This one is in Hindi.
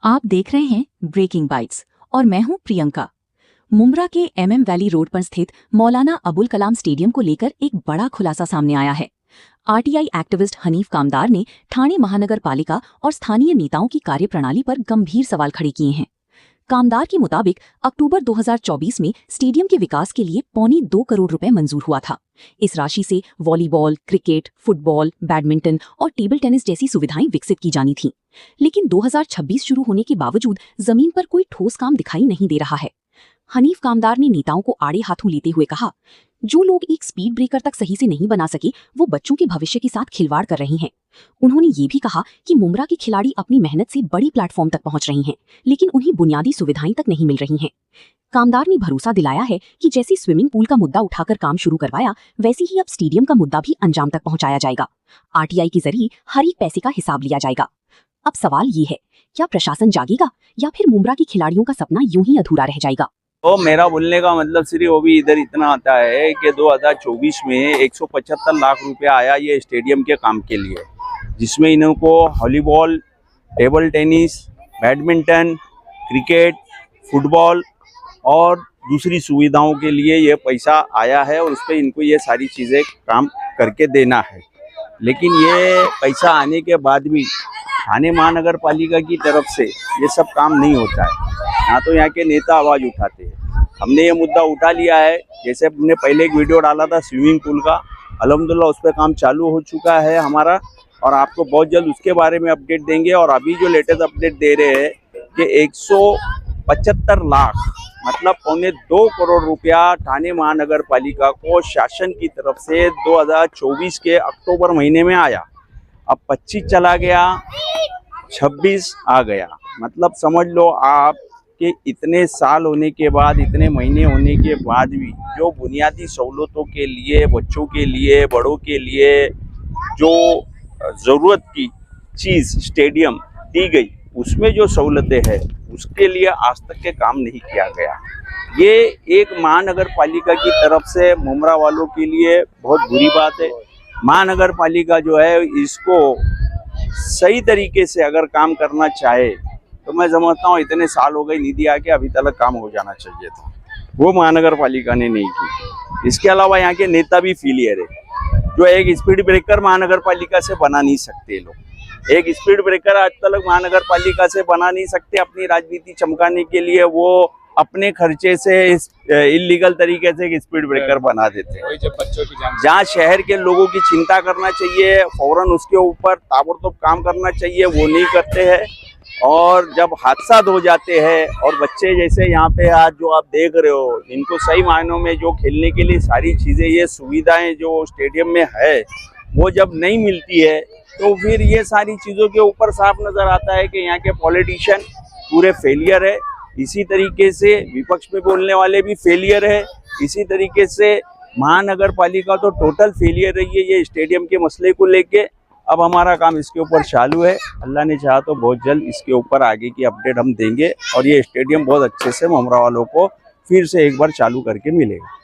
आप देख रहे हैं ब्रेकिंग बाइट्स और मैं हूं प्रियंका। मुंब्रा के MM वैली रोड पर स्थित मौलाना अबुल कलाम स्टेडियम को लेकर एक बड़ा खुलासा सामने आया है। RTI एक्टिविस्ट हनीफ कामदार ने ठाणे महानगर पालिका और स्थानीय नेताओं की कार्यप्रणाली पर गंभीर सवाल खड़े किए हैं। कामदार के मुताबिक अक्टूबर 2024 में स्टेडियम के विकास के लिए 2.25 करोड़ रुपए मंजूर हुआ था। इस राशि से वॉलीबॉल, क्रिकेट, फुटबॉल, बैडमिंटन और टेबल टेनिस जैसी सुविधाएं विकसित की जानी थीं। लेकिन 2026 शुरू होने के बावजूद जमीन पर कोई ठोस काम दिखाई नहीं दे रहा है। हनीफ कामदार ने नेताओं को आड़े हाथों लेते हुए कहा, जो लोग एक स्पीड ब्रेकर तक सही से नहीं बना सके वो बच्चों के भविष्य के साथ खिलवाड़ कर रहे हैं। उन्होंने ये भी कहा कि मुंब्रा के खिलाड़ी अपनी मेहनत से बड़ी प्लेटफॉर्म तक पहुंच रही हैं, लेकिन उन्हें बुनियादी सुविधाएं तक नहीं मिल रही हैं। कामदार ने भरोसा दिलाया है कि जैसे स्विमिंग पूल का मुद्दा उठाकर काम शुरू करवाया, वैसे ही अब स्टेडियम का मुद्दा भी अंजाम तक पहुंचाया जाएगा। RTI के जरिए हर एक पैसे का हिसाब लिया जाएगा। अब सवाल ये है, क्या प्रशासन जागेगा या फिर मुंब्रा के खिलाड़ियों का सपना यूं ही अधूरा रह जाएगा? तो मेरा बोलने का मतलब सिर्फ वो भी इधर इतना आता है कि 2024 में 175 लाख रुपया आया ये स्टेडियम के काम के लिए, जिसमें इनको volleyball, table tennis, badminton, cricket, football और दूसरी सुविधाओं के लिए ये पैसा आया है और उस पर इनको ये सारी चीज़ें काम करके देना है। लेकिन ये पैसा आने के बाद भी ठाणे महानगर पालिका की तरफ से ये सब काम नहीं होता है। यहाँ तो यहाँ के नेता आवाज़ उठाते हैं। हमने ये मुद्दा उठा लिया है। जैसे हमने पहले एक वीडियो डाला था स्विमिंग पूल का, अल्हम्दुलिल्लाह उस पर काम चालू हो चुका है हमारा, और आपको बहुत जल्द उसके बारे में अपडेट देंगे। और अभी जो लेटेस्ट अपडेट दे रहे हैं कि 175 लाख मतलब 2.25 करोड़ रुपया ठाणे महानगर पालिका को शासन की तरफ से 2024 के अक्टूबर महीने में आया। अब 25 चला गया, 26 आ गया, मतलब समझ लो आप कि इतने साल होने के बाद, इतने महीने होने के बाद भी जो बुनियादी सहूलतों के लिए, बच्चों के लिए, बड़ों के लिए जो ज़रूरत की चीज़ स्टेडियम दी गई, उसमें जो सहूलतें हैं उसके लिए आज तक के काम नहीं किया गया। ये एक महानगर पालिका की तरफ से मुंब्रा वालों के लिए बहुत बुरी बात है। महानगर पालिका जो है इसको सही तरीके से अगर काम करना चाहे तो मैं समझता हूँ इतने साल हो गए निधि आके, अभी तक काम हो जाना चाहिए था। वो महानगर पालिका ने नहीं की। इसके अलावा यहाँ के नेता भी फेलियर है। जो एक स्पीड ब्रेकर महानगर पालिका से बना नहीं सकते लोग, एक स्पीड ब्रेकर आज तक महानगर पालिका से बना नहीं सकते। अपनी राजनीति चमकाने के लिए वो अपने खर्चे से इलीगल तरीके से एक स्पीड ब्रेकर बना देते हैं। जहाँ शहर के लोगों की चिंता करना चाहिए, फौरन उसके ऊपर ताबड़तोड़ काम करना चाहिए, वो नहीं करते हैं। और जब हादसा हो जाते हैं और बच्चे जैसे यहाँ पे आज जो आप देख रहे हो, इनको सही मायनों में जो खेलने के लिए सारी चीज़ें, ये सुविधाएं जो स्टेडियम में है, वो जब नहीं मिलती है तो फिर ये सारी चीज़ों के ऊपर साफ नज़र आता है कि यहाँ के पॉलिटिशियन पूरे फेलियर है। इसी तरीके से विपक्ष में बोलने वाले भी फेलियर है। इसी तरीके से महानगर पालिका तो टोटल फेलियर रही है ये स्टेडियम के मसले को लेके। अब हमारा काम इसके ऊपर चालू है। अल्लाह ने चाहा तो बहुत जल्द इसके ऊपर आगे की अपडेट हम देंगे और ये स्टेडियम बहुत अच्छे से मुंब्रा वालों को फिर से एक बार चालू करके मिलेगा।